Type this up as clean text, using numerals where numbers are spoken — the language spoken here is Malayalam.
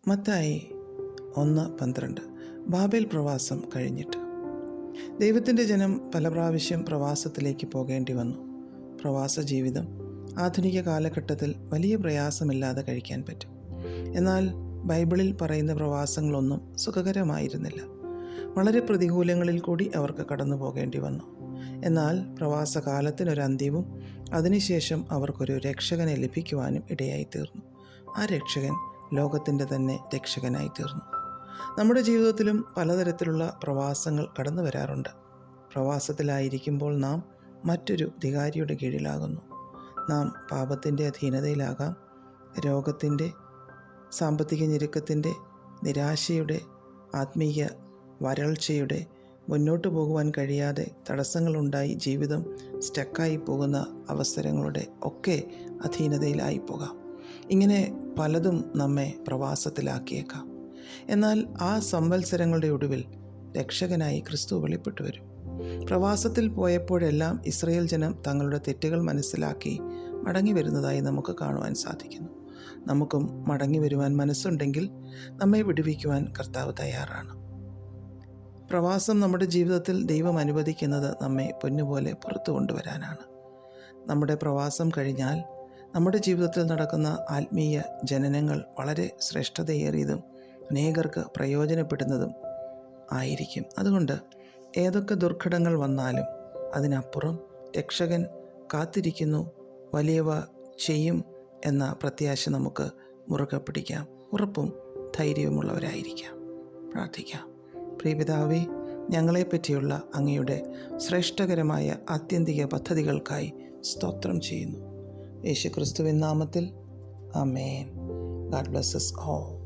മത്തായി 1:12. ബാബേൽ പ്രവാസം കഴിഞ്ഞിട്ട് ദൈവത്തിൻ്റെ ജനം പല പ്രാവശ്യം പ്രവാസത്തിലേക്ക് പോകേണ്ടി വന്നു. പ്രവാസ ജീവിതം ആധുനിക കാലഘട്ടത്തിൽ വലിയ പ്രയാസമില്ലാതെ കഴിക്കാൻ പറ്റും. എന്നാൽ ബൈബിളിൽ പറയുന്ന പ്രവാസങ്ങളൊന്നും സുഖകരമായിരുന്നില്ല. വളരെ പ്രതികൂലങ്ങളിൽ കൂടി അവർക്ക് കടന്നു പോകേണ്ടി വന്നു. എന്നാൽ പ്രവാസകാലത്തിനൊരന്ത്യവും അതിനുശേഷം അവർക്കൊരു രക്ഷകനെ ലഭിക്കുവാനും ഇടയായിത്തീർന്നു. ആ രക്ഷകൻ ലോകത്തിൻ്റെ തന്നെ രക്ഷകനായി തീർന്നു. നമ്മുടെ ജീവിതത്തിലും പലതരത്തിലുള്ള പ്രവാസങ്ങൾ കടന്നു വരാറുണ്ട്. പ്രവാസത്തിലായിരിക്കുമ്പോൾ നാം മറ്റൊരു ധികാരിയുടെ കീഴിലാകുന്നു. നാം പാപത്തിൻ്റെ അധീനതയിലാകാം, രോഗത്തിൻ്റെ, സാമ്പത്തിക ഞെരുക്കത്തിൻ്റെ, നിരാശയുടെ, ആത്മീയ വരൾച്ചയുടെ, മുന്നോട്ട് പോകുവാൻ കഴിയാതെ തടസ്സങ്ങളുണ്ടായി ജീവിതം സ്റ്റക്കായി പോകുന്ന അവസരങ്ങളുടെ ഒക്കെ അധീനതയിലായി പോകാം. ഇങ്ങനെ പലതും നമ്മെ പ്രവാസത്തിലാക്കിയേക്കാം. എന്നാൽ ആ സംവത്സരങ്ങളുടെ ഒടുവിൽ രക്ഷകനായി ക്രിസ്തു വെളിപ്പെട്ടു വരും. പ്രവാസത്തിൽ പോയപ്പോഴെല്ലാം ഇസ്രായേൽ ജനം തങ്ങളുടെ തെറ്റുകൾ മനസ്സിലാക്കി മടങ്ങി വരുന്നതായി നമുക്ക് കാണുവാൻ സാധിക്കുന്നു. നമുക്കും മടങ്ങി വരുവാൻ മനസ്സുണ്ടെങ്കിൽ നമ്മെ വിടുവിക്കുവാൻ കർത്താവ് തയ്യാറാണ്. പ്രവാസം നമ്മുടെ ജീവിതത്തിൽ ദൈവം അനുവദിക്കുന്നത് നമ്മെ പൊന്നുപോലെ പുറത്തു കൊണ്ടുവരാനാണ്. നമ്മുടെ പ്രവാസം കഴിഞ്ഞാൽ നമ്മുടെ ജീവിതത്തിൽ നടക്കുന്ന ആത്മീയ ജനനങ്ങൾ വളരെ ശ്രേഷ്ഠതയേറിയതും അനേകർക്ക് പ്രയോജനപ്പെടുന്നതും ആയിരിക്കും. അതുകൊണ്ട് ഏതൊക്കെ ദുർഘടങ്ങൾ വന്നാലും അതിനപ്പുറം രക്ഷകൻ കാത്തിരിക്കുന്നു, വലിയവ ചെയ്യും എന്ന പ്രത്യാശ നമുക്ക് മുറുകെ പിടിക്കാം. ഉറപ്പും ധൈര്യവുമുള്ളവരായിരിക്കാം. പ്രാർത്ഥിക്കാം. പ്രിയപിതാവേ, ഞങ്ങളെപ്പറ്റിയുള്ള അങ്ങയുടെ ശ്രേഷ്ഠകരമായ ആത്യന്തിക പദ്ധതികൾക്കായി സ്തോത്രം ചെയ്യുന്നു. യേശുക്രിസ്തുവിൻ നാമത്തിൽ ആമേൻ. God bless us all.